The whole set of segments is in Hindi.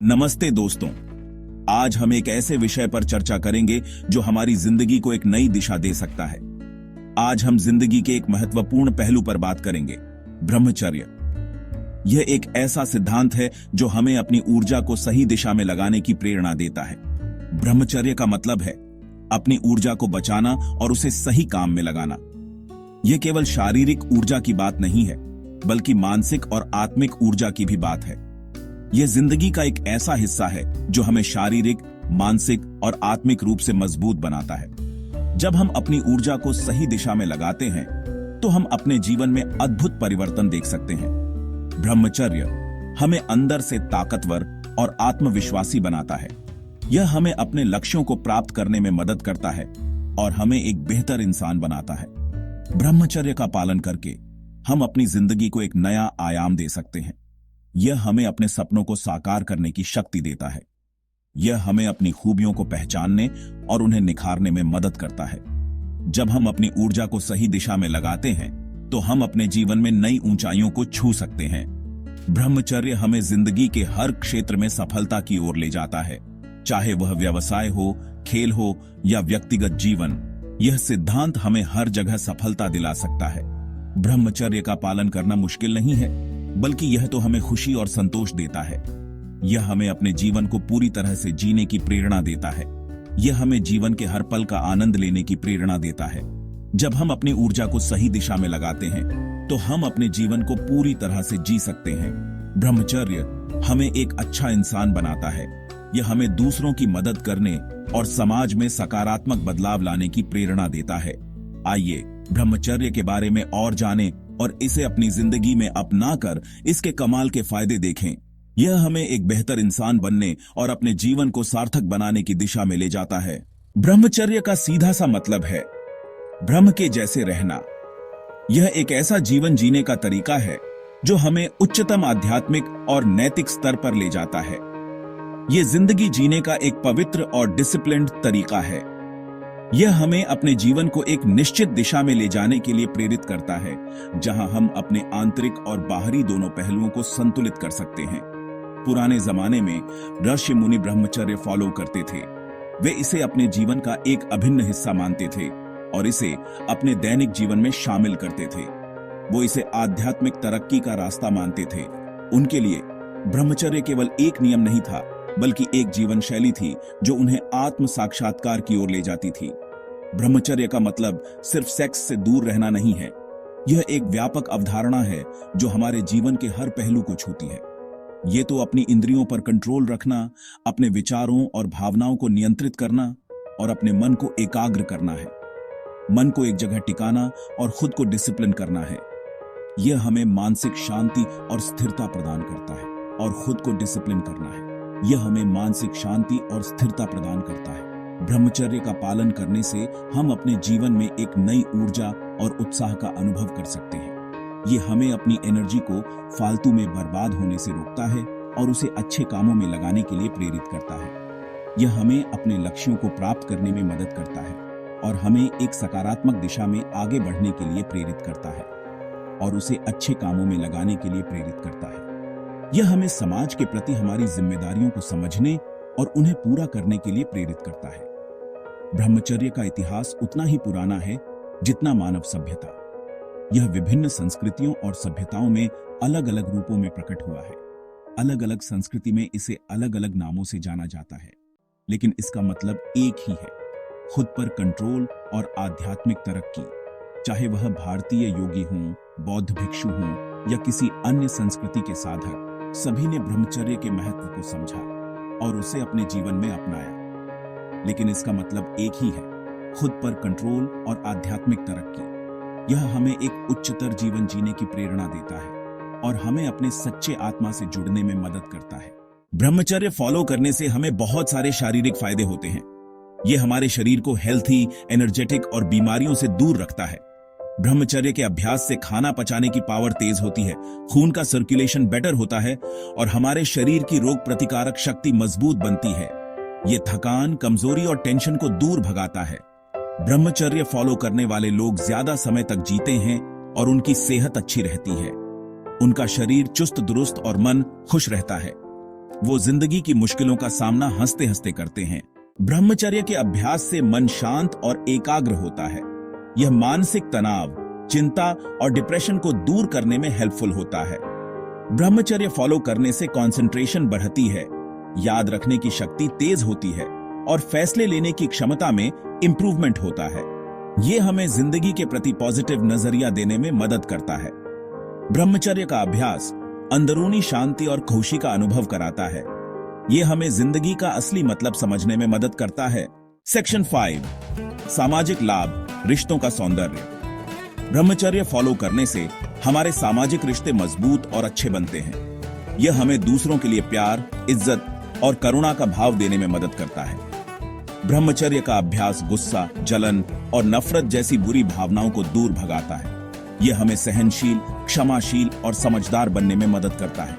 नमस्ते दोस्तों। आज हम एक ऐसे विषय पर चर्चा करेंगे जो हमारी जिंदगी को एक नई दिशा दे सकता है। आज हम जिंदगी के एक महत्वपूर्ण पहलू पर बात करेंगे, ब्रह्मचर्य। यह एक ऐसा सिद्धांत है जो हमें अपनी ऊर्जा को सही दिशा में लगाने की प्रेरणा देता है। ब्रह्मचर्य का मतलब है अपनी ऊर्जा को बचाना और उसे सही काम में लगाना। यह केवल शारीरिक ऊर्जा की बात नहीं है, बल्कि मानसिक और आत्मिक ऊर्जा की भी बात है। यह जिंदगी का एक ऐसा हिस्सा है जो हमें शारीरिक, मानसिक और आत्मिक रूप से मजबूत बनाता है। जब हम अपनी ऊर्जा को सही दिशा में लगाते हैं, तो हम अपने जीवन में अद्भुत परिवर्तन देख सकते हैं। ब्रह्मचर्य हमें अंदर से ताकतवर और आत्मविश्वासी बनाता है। यह हमें अपने लक्ष्यों को प्राप्त करने में मदद करता है और हमें एक बेहतर इंसान बनाता है। ब्रह्मचर्य का पालन करके हम अपनी जिंदगी को एक नया आयाम दे सकते हैं। यह हमें अपने सपनों को साकार करने की शक्ति देता है। यह हमें अपनी खूबियों को पहचानने और उन्हें निखारने में मदद करता है। जब हम अपनी ऊर्जा को सही दिशा में लगाते हैं, तो हम अपने जीवन में नई ऊंचाइयों को छू सकते हैं। ब्रह्मचर्य हमें जिंदगी के हर क्षेत्र में सफलता की ओर ले जाता है, चाहे वह व्यवसाय हो, खेल हो या व्यक्तिगत जीवन। यह सिद्धांत हमें हर जगह सफलता दिला सकता है। ब्रह्मचर्य का पालन करना मुश्किल नहीं है, बल्कि यह तो हमें खुशी और संतोष देता है। यह हमें अपने जीवन को पूरी तरह से जीने की प्रेरणा देता है। यह हमें जीवन के हर पल का आनंद लेने की प्रेरणा देता है। जब हम अपनी ऊर्जा को सही दिशा में लगाते हैं, तो हम अपने जीवन को पूरी तरह से जी सकते हैं। ब्रह्मचर्य हमें एक अच्छा इंसान बनाता है। यह हमें दूसरों की मदद करने और समाज में सकारात्मक बदलाव लाने की प्रेरणा देता है। आइए ब्रह्मचर्य के बारे में और जानें और इसे अपनी जिंदगी में अपनाकर इसके कमाल के फायदे देखें। यह हमें एक बेहतर इंसान बनने और अपने जीवन को सार्थक बनाने की दिशा में ले जाता है। ब्रह्मचर्य का सीधा सा मतलब है ब्रह्म के जैसे रहना। यह एक ऐसा जीवन जीने का तरीका है जो हमें उच्चतम आध्यात्मिक और नैतिक स्तर पर ले जाता है। यह जिंदगी जीने का एक पवित्र और डिसिप्लिन्ड तरीका है। यह हमें अपने जीवन को एक निश्चित दिशा में ले जाने के लिए प्रेरित करता है, जहां हम अपने आंतरिक और बाहरी दोनों पहलुओं को संतुलित कर सकते हैं। पुराने जमाने में ऋषि मुनि ब्रह्मचर्य फॉलो करते थे। वे इसे अपने जीवन का एक अभिन्न हिस्सा मानते थे और इसे अपने दैनिक जीवन में शामिल करते थे। वो इसे आध्यात्मिक तरक्की का रास्ता मानते थे। उनके लिए ब्रह्मचर्य केवल एक नियम नहीं था, बल्कि एक जीवन शैली थी जो उन्हें आत्म साक्षात्कार की ओर ले जाती थी। ब्रह्मचर्य का मतलब सिर्फ सेक्स से दूर रहना नहीं है। यह एक व्यापक अवधारणा है जो हमारे जीवन के हर पहलू को छूती है। ये तो अपनी इंद्रियों पर कंट्रोल रखना, अपने विचारों और भावनाओं को नियंत्रित करना और अपने मन को एकाग्र करना है। मन को एक जगह टिकाना और खुद को डिसिप्लिन करना है। यह हमें मानसिक शांति और स्थिरता प्रदान करता है और खुद को डिसिप्लिन करना है। यह हमें मानसिक शांति और स्थिरता प्रदान करता है। ब्रह्मचर्य का पालन करने से हम अपने जीवन में एक नई ऊर्जा और उत्साह का अनुभव कर सकते हैं। यह हमें अपनी एनर्जी को फालतू में बर्बाद होने से रोकता है और उसे अच्छे कामों में लगाने के लिए प्रेरित करता है। यह हमें अपने लक्ष्यों को प्राप्त करने में मदद करता है और हमें एक सकारात्मक दिशा में आगे बढ़ने के लिए प्रेरित करता है और उसे अच्छे कामों में लगाने के लिए प्रेरित करता है। यह हमें समाज के प्रति हमारी जिम्मेदारियों को समझने और उन्हें पूरा करने के लिए प्रेरित करता है। ब्रह्मचर्य का इतिहास उतना ही पुराना है जितना मानव सभ्यता। यह विभिन्न संस्कृतियों और सभ्यताओं में अलग अलग रूपों में प्रकट हुआ है। अलग अलग संस्कृति में इसे अलग अलग नामों से जाना जाता है, लेकिन इसका मतलब एक ही है, खुद पर कंट्रोल और आध्यात्मिक तरक्की। चाहे वह भारतीय योगी हों, बौद्ध भिक्षु हों या किसी अन्य संस्कृति के साधक, सभी ने ब्रह्मचर्य के महत्व को समझा और उसे अपने जीवन में अपनाया। लेकिन इसका मतलब एक ही है, खुद पर कंट्रोल और आध्यात्मिक तरक्की। यह हमें एक उच्चतर जीवन जीने की प्रेरणा देता है और हमें अपने सच्चे आत्मा से जुड़ने में मदद करता है। ब्रह्मचर्य फॉलो करने से हमें बहुत सारे शारीरिक फायदे होते हैं। यह हमारे शरीर को हेल्थी, एनर्जेटिक और बीमारियों से दूर रखता है। ब्रह्मचर्य के अभ्यास से खाना पचाने की पावर तेज होती है, खून का सर्कुलेशन बेटर होता है और हमारे शरीर की रोग प्रतिकारक शक्ति मजबूत बनती है। ये थकान, कमजोरी और टेंशन को दूर भगाता है। ब्रह्मचर्य फॉलो करने वाले लोग ज्यादा समय तक जीते हैं और उनकी सेहत अच्छी रहती है। उनका शरीर चुस्त दुरुस्त और मन खुश रहता है। वो जिंदगी की मुश्किलों का सामना हंसते हंसते करते हैं। ब्रह्मचर्य के अभ्यास से मन शांत और एकाग्र होता है। यह मानसिक तनाव, चिंता और डिप्रेशन को दूर करने में हेल्पफुल होता है। ब्रह्मचर्य फॉलो करने से कंसंट्रेशन बढ़ती है, याद रखने की शक्ति तेज होती है और फैसले लेने की क्षमता में इंप्रूवमेंट होता है। यह हमें जिंदगी के प्रति पॉजिटिव नजरिया देने में मदद करता है। ब्रह्मचर्य का अभ्यास अंदरूनी शांति और खुशी का अनुभव कराता है। यह हमें जिंदगी का असली मतलब समझने में मदद करता है। सेक्शन 5, सामाजिक लाभ, रिश्तों का सौंदर्य। ब्रह्मचर्य फॉलो करने से हमारे सामाजिक रिश्ते मजबूत और अच्छे बनते हैं। यह हमें दूसरों के लिए प्यार, इज्जत और करुणा का भाव देने में मदद करता है। ब्रह्मचर्य का अभ्यास गुस्सा, जलन और नफरत जैसी बुरी भावनाओं को दूर भगाता है। यह हमें सहनशील, क्षमाशील और समझदार बनने में मदद करता है।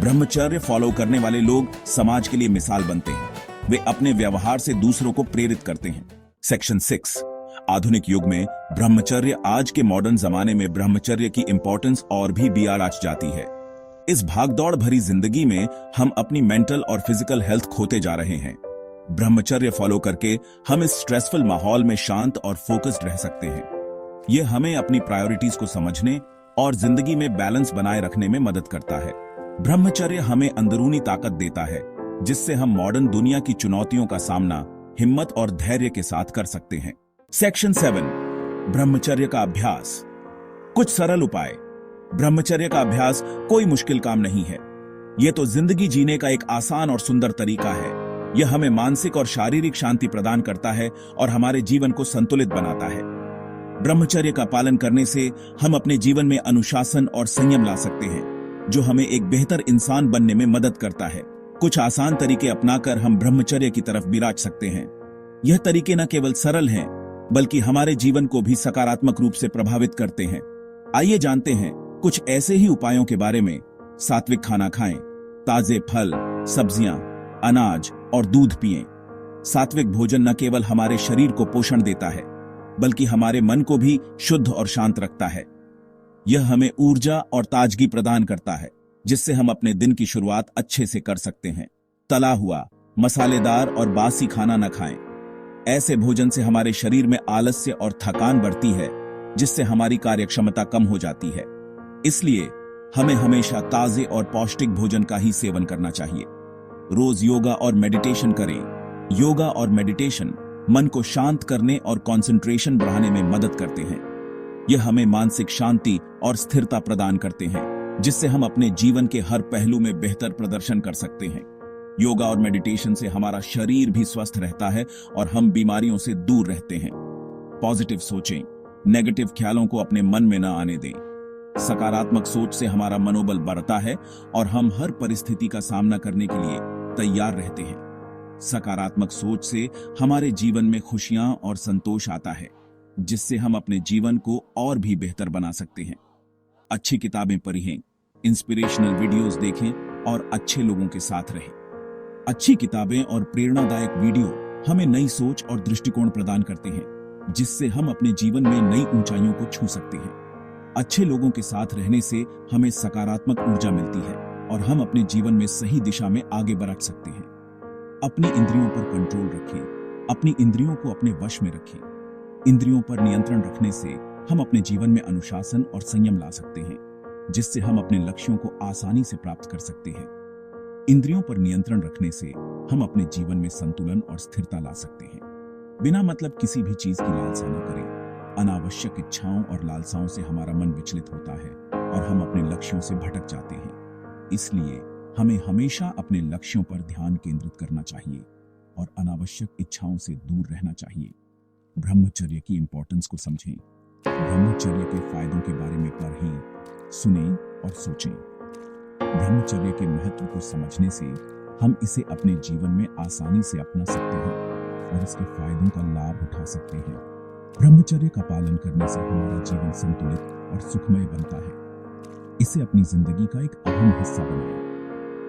ब्रह्मचर्य फॉलो करने वाले लोग समाज के लिए मिसाल बनते हैं। वे अपने व्यवहार से दूसरों को प्रेरित करते हैं। सेक्शन 6, आधुनिक युग में ब्रह्मचर्य। आज के मॉडर्न जमाने में ब्रह्मचर्य की इंपॉर्टेंस और भी बढ़ जाती है। इस भागदौड़ भरी जिंदगी में हम अपनी मेंटल और फिजिकल हेल्थ खोते जा रहे हैं। ब्रह्मचर्य फॉलो करके हम इस स्ट्रेसफुल माहौल में शांत और फोकस्ड रह सकते हैं। यह हमें अपनी प्रायोरिटीज को समझने और जिंदगी में बैलेंस बनाए रखने में मदद करता है। ब्रह्मचर्य हमें अंदरूनी ताकत देता है, जिससे हम मॉडर्न दुनिया की चुनौतियों का सामना हिम्मत और धैर्य के साथ कर सकते हैं। सेक्शन 7, ब्रह्मचर्य का अभ्यास। कुछ सरल उपाय। ब्रह्मचर्य का अभ्यास कोई मुश्किल काम नहीं है। यह तो जिंदगी जीने का एक आसान और सुंदर तरीका है। यह हमें मानसिक और शारीरिक शांति प्रदान करता है और हमारे जीवन को संतुलित बनाता है। ब्रह्मचर्य का पालन करने से हम अपने जीवन में अनुशासन और संयम ला सकते हैं, जो हमें एक बेहतर इंसान बनने में मदद करता है। कुछ आसान तरीके अपनाकर हम ब्रह्मचर्य की तरफ विराज सकते हैं। यह तरीके न केवल सरल हैं, बल्कि हमारे जीवन को भी सकारात्मक रूप से प्रभावित करते हैं। आइए जानते हैं कुछ ऐसे ही उपायों के बारे में। सात्विक खाना खाएं, ताजे फल, सब्जियां, अनाज और दूध पिएं। सात्विक भोजन न केवल हमारे शरीर को पोषण देता है, बल्कि हमारे मन को भी शुद्ध और शांत रखता है। यह हमें ऊर्जा और ताजगी प्रदान करता है, जिससे हम अपने दिन की शुरुआत अच्छे से कर सकते हैं। तला हुआ, मसालेदार और बासी खाना न खाएं। ऐसे भोजन से हमारे शरीर में आलस्य और थकान बढ़ती है, जिससे हमारी कार्यक्षमता कम हो जाती है। इसलिए हमें हमेशा ताजे और पौष्टिक भोजन का ही सेवन करना चाहिए। रोज योगा और मेडिटेशन करें। योगा और मेडिटेशन मन को शांत करने और कंसंट्रेशन बढ़ाने में मदद करते हैं। यह हमें मानसिक शांति और स्थिरता प्रदान करते हैं, जिससे हम अपने जीवन के हर पहलू में बेहतर प्रदर्शन कर सकते हैं। योगा और मेडिटेशन से हमारा शरीर भी स्वस्थ रहता है और हम बीमारियों से दूर रहते हैं। पॉजिटिव सोचें, नेगेटिव ख्यालों को अपने मन में न आने दें। सकारात्मक सोच से हमारा मनोबल बढ़ता है और हम हर परिस्थिति का सामना करने के लिए तैयार रहते हैं। सकारात्मक सोच से हमारे जीवन में खुशियां और संतोष आता है, जिससे हम अपने जीवन को और भी बेहतर बना सकते हैं। अच्छी किताबें पढ़ें, इंस्पिरेशनल वीडियोस देखें और अच्छे लोगों के साथ रहें। अच्छी किताबें और प्रेरणादायक वीडियो हमें नई सोच और दृष्टिकोण प्रदान करते हैं, जिससे हम अपने जीवन में नई ऊंचाइयों को छू सकते हैं। अच्छे लोगों के साथ रहने से हमें सकारात्मक ऊर्जा मिलती है और हम अपने जीवन में सही दिशा में आगे बढ़ सकते हैं। अपनी इंद्रियों पर कंट्रोल रखें। अपनी इंद्रियों को अपने वश में रखें। इंद्रियों पर नियंत्रण रखने से हम अपने जीवन में अनुशासन और संयम ला सकते हैं, जिससे हम अपने लक्ष्यों को आसानी से प्राप्त कर सकते हैं। इंद्रियों पर नियंत्रण रखने से हम अपने जीवन में संतुलन और स्थिरता ला सकते हैं। बिना मतलब किसी भी चीज की लालसा न करें। अनावश्यक इच्छाओं और लालसाओं से हमारा मन विचलित होता है और हम अपने लक्ष्यों से भटक जाते हैं। इसलिए हमें हमेशा अपने लक्ष्यों पर ध्यान केंद्रित करना चाहिए और अनावश्यक इच्छाओं से दूर रहना चाहिए। ब्रह्मचर्य की इंपॉर्टेंस को समझें। ब्रह्मचर्य के फायदों के बारे में पढ़ें, सुनें और सोचें। ब्रह्मचर्य के महत्व को समझने से हम इसे अपने जीवन में आसानी से अपना सकते हैं और इसके फायदों का लाभ उठा सकते हैं। ब्रह्मचर्य का पालन करने से हमारा जीवन संतुलित और सुखमय बनता है। इसे अपनी जिंदगी का एक अहम हिस्सा बनाएं।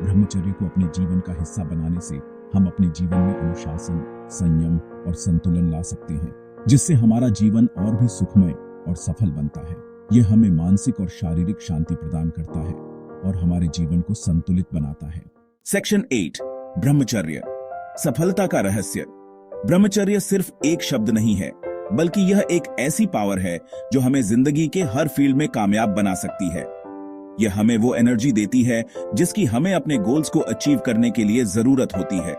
ब्रह्मचर्य को अपने जीवन का हिस्सा बनाने से हम अपने जीवन में अनुशासन, संयम और संतुलन ला सकते हैं, जिससे हमारा जीवन और भी सुखमय और सफल बनता है। यह हमें मानसिक और शारीरिक शांति प्रदान करता है और हमारे जीवन को संतुलित बनाता है। सेक्शन 8 ब्रह्मचर्य, सफलता का रहस्य। ब्रह्मचर्य सिर्फ एक शब्द नहीं है, बल्कि यह एक ऐसी पावर है जो हमें जिंदगी के हर फील्ड में कामयाब बना सकती है। यह हमें वो एनर्जी देती है जिसकी हमें अपने गोल्स को अचीव करने के लिए जरूरत होती है।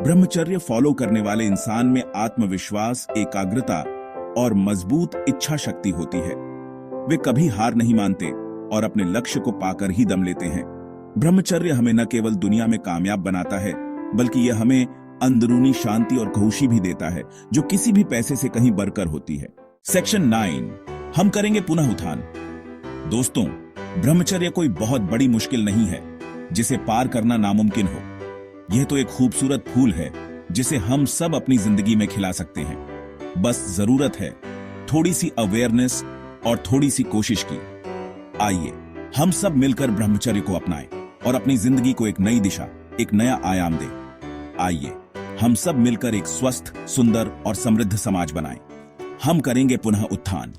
ब्रह्मचर्य फॉलो करने वाले इंसान में आत्मविश्वास, एकाग्रता और मजबूत इच्छा शक्ति होती है। वे कभी हार नहीं मानते और अपने लक्ष्य को पाकर ही दम लेते हैं। ब्रह्मचर्य हमें न केवल दुनिया में कामयाब बनाता है, बल्कि यह हमें अंदरूनी शांति और खुशी भी देता है, जो किसी भी पैसे से कहीं बढ़कर होती है। सेक्शन 9 हम करेंगे पुनः उत्थान। दोस्तों, ब्रह्मचर्य कोई बहुत बड़ी मुश्किल नहीं है जिसे पार करना नामुमकिन हो। यह तो एक खूबसूरत फूल है जिसे हम सब अपनी जिंदगी में खिला सकते हैं। बस जरूरत है थोड़ी सी अवेयरनेस और थोड़ी सी कोशिश की। आइए हम सब मिलकर ब्रह्मचर्य को अपनाएं और अपनी जिंदगी को एक नई दिशा, एक नया आयाम दें। आइए हम सब मिलकर एक स्वस्थ, सुंदर और समृद्ध समाज बनाएं। हम करेंगे पुनः उत्थान।